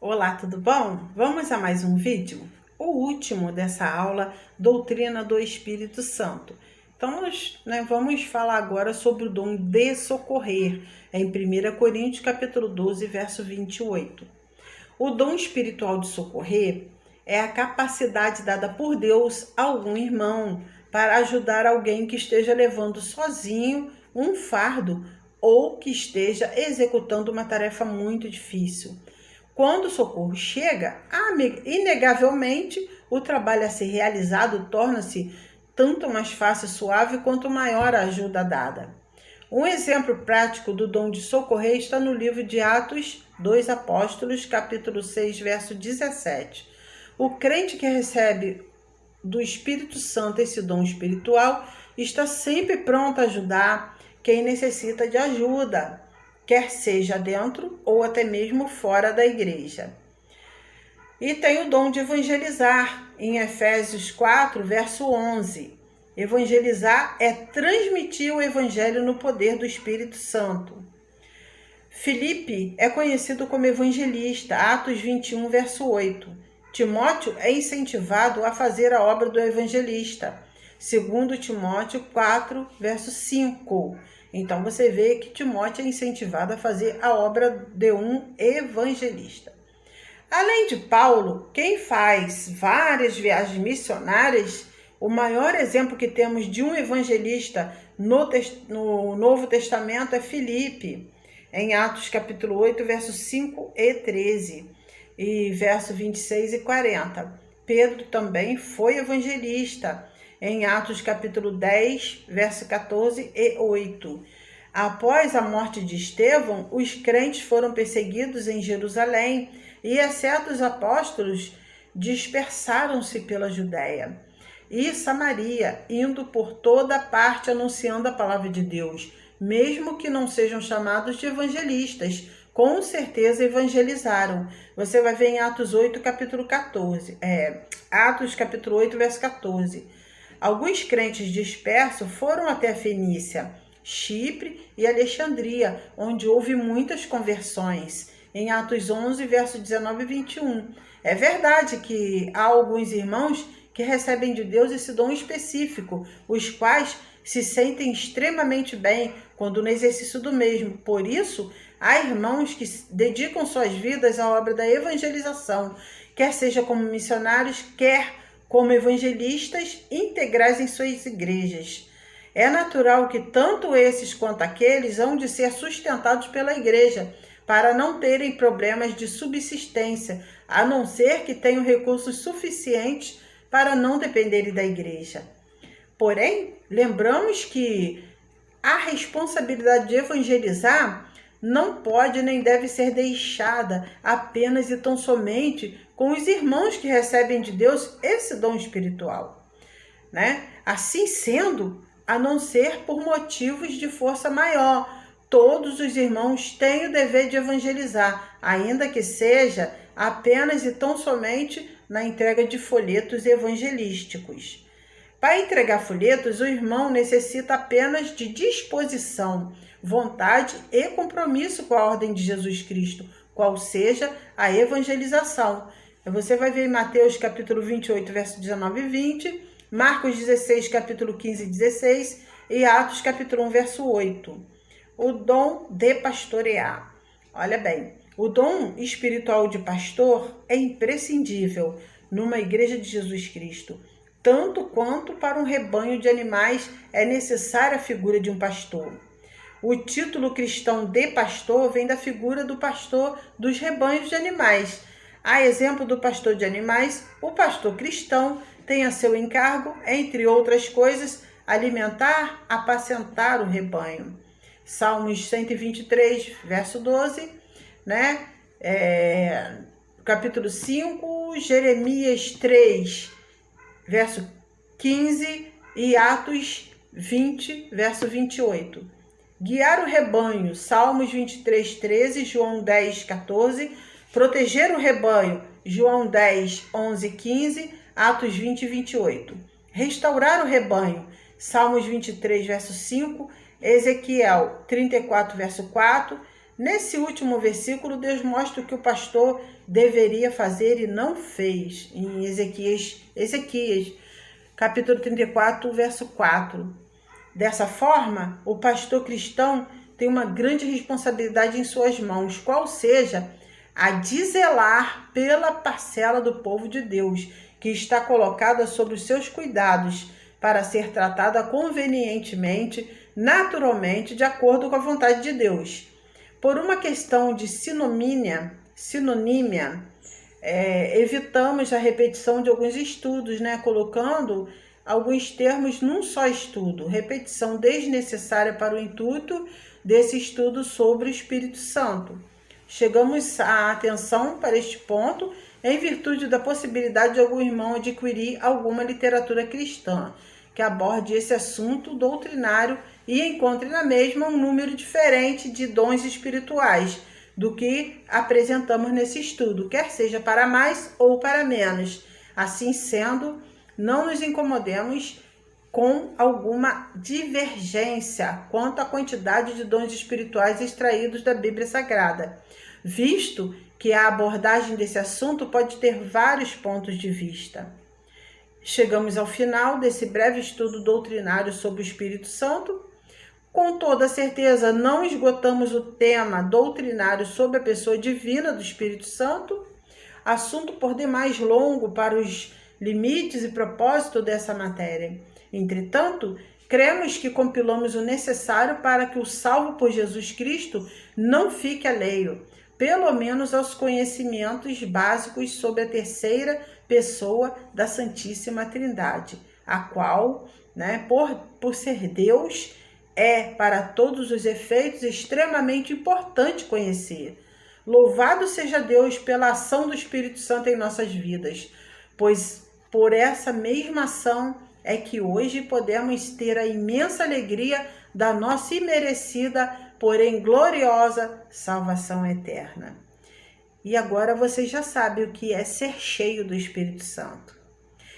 Olá, tudo bom? Vamos a mais um vídeo? O último dessa aula, Doutrina do Espírito Santo. Então, nós vamos falar agora sobre o dom de socorrer, em 1 Coríntios capítulo 12, verso 28. O dom espiritual de socorrer é a capacidade dada por Deus a algum irmão para ajudar alguém que esteja levando sozinho um fardo ou que esteja executando uma tarefa muito difícil. Quando o socorro chega, inegavelmente o trabalho a ser realizado torna-se tanto mais fácil e suave quanto maior a ajuda dada. Um exemplo prático do dom de socorrer está no livro de Atos dos Apóstolos, capítulo 6, verso 17. O crente que recebe do Espírito Santo esse dom espiritual está sempre pronto a ajudar quem necessita de ajuda, quer seja dentro ou até mesmo fora da igreja. E tem o dom de evangelizar, em Efésios 4, verso 11. Evangelizar é transmitir o evangelho no poder do Espírito Santo. Filipe é conhecido como evangelista, Atos 21, verso 8. Timóteo é incentivado a fazer a obra do evangelista, segundo Timóteo 4, verso 5. Então você vê que Timóteo é incentivado a fazer a obra de um evangelista. Além de Paulo, quem faz várias viagens missionárias, o maior exemplo que temos de um evangelista no Novo Testamento é Filipe, em Atos capítulo 8, versos 5 e 13, e verso 26 e 40. Pedro também foi evangelista, em Atos capítulo 10, verso 14 e 8. Após a morte de Estevão, os crentes foram perseguidos em Jerusalém e, exceto os apóstolos, dispersaram-se pela Judéia e Samaria, indo por toda parte anunciando a palavra de Deus. Mesmo que não sejam chamados de evangelistas, com certeza evangelizaram. Você vai ver em Atos 8, capítulo 14. Atos capítulo 8, verso 14. Alguns crentes dispersos foram até a Fenícia, Chipre e Alexandria, onde houve muitas conversões, em Atos 11, verso 19 e 21. É verdade que há alguns irmãos que recebem de Deus esse dom específico, os quais se sentem extremamente bem quando no exercício do mesmo. Por isso, há irmãos que dedicam suas vidas à obra da evangelização, quer seja como missionários, quer como evangelistas integrais em suas igrejas. É natural que tanto esses quanto aqueles hão de ser sustentados pela igreja, para não terem problemas de subsistência, a não ser que tenham recursos suficientes para não dependerem da igreja. Porém, lembramos que a responsabilidade de evangelizar não pode nem deve ser deixada apenas e tão somente com os irmãos que recebem de Deus esse dom espiritual, né? Assim sendo, a não ser por motivos de força maior, todos os irmãos têm o dever de evangelizar, ainda que seja apenas e tão somente na entrega de folhetos evangelísticos. Para entregar folhetos, o irmão necessita apenas de disposição, vontade e compromisso com a ordem de Jesus Cristo, qual seja a evangelização. Você vai ver em Mateus capítulo 28, verso 19 e 20, Marcos 16, capítulo 15 e 16 e Atos capítulo 1, verso 8. O dom de pastorear. Olha bem, o dom espiritual de pastor é imprescindível numa igreja de Jesus Cristo. Tanto quanto para um rebanho de animais é necessária a figura de um pastor. O título cristão de pastor vem da figura do pastor dos rebanhos de animais. A exemplo do pastor de animais, o pastor cristão tem a seu encargo, entre outras coisas, alimentar, apacentar o rebanho. Salmos 123, verso 12, né? Capítulo 5, Jeremias 3, verso 15 e Atos 20, verso 28. Guiar o rebanho, Salmos 23, 13, João 10, 14. Proteger o rebanho, João 10, 11, 15, Atos 20, 28. Restaurar o rebanho, Salmos 23, verso 5, Ezequiel 34, verso 4, Nesse último versículo, Deus mostra o que o pastor deveria fazer e não fez, em Ezequias, capítulo 34, verso 4. Dessa forma, o pastor cristão tem uma grande responsabilidade em suas mãos, qual seja a de zelar pela parcela do povo de Deus, que está colocada sob os seus cuidados, para ser tratada convenientemente, naturalmente, de acordo com a vontade de Deus. Por uma questão de sinonímia, evitamos a repetição de alguns estudos, colocando alguns termos num só estudo, repetição desnecessária para o intuito desse estudo sobre o Espírito Santo. Chegamos a atenção para este ponto em virtude da possibilidade de algum irmão adquirir alguma literatura cristã que aborde esse assunto doutrinário e encontre na mesma um número diferente de dons espirituais do que apresentamos nesse estudo, quer seja para mais ou para menos. Assim sendo, não nos incomodemos com alguma divergência quanto à quantidade de dons espirituais extraídos da Bíblia Sagrada, visto que a abordagem desse assunto pode ter vários pontos de vista. Chegamos ao final desse breve estudo doutrinário sobre o Espírito Santo. Com toda certeza, não esgotamos o tema doutrinário sobre a pessoa divina do Espírito Santo, assunto por demais longo para os limites e propósito dessa matéria. Entretanto, cremos que compilamos o necessário para que o salvo por Jesus Cristo não fique alheio, pelo menos aos conhecimentos básicos sobre a terceira pessoa da Santíssima Trindade, a qual, por ser Deus, é para todos os efeitos extremamente importante conhecer. Louvado seja Deus pela ação do Espírito Santo em nossas vidas, pois por essa mesma ação é que hoje podemos ter a imensa alegria da nossa imerecida, porém gloriosa salvação eterna. E agora você já sabe o que é ser cheio do Espírito Santo.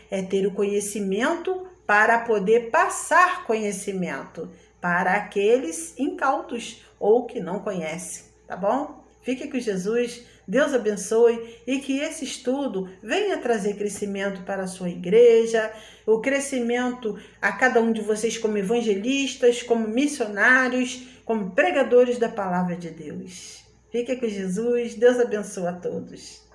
É ter o conhecimento para poder passar conhecimento para aqueles incautos ou que não conhecem, tá bom? Fique com Jesus, Deus abençoe e que esse estudo venha trazer crescimento para a sua igreja, o crescimento a cada um de vocês como evangelistas, como missionários, como pregadores da palavra de Deus. Fique com Jesus, Deus abençoe a todos.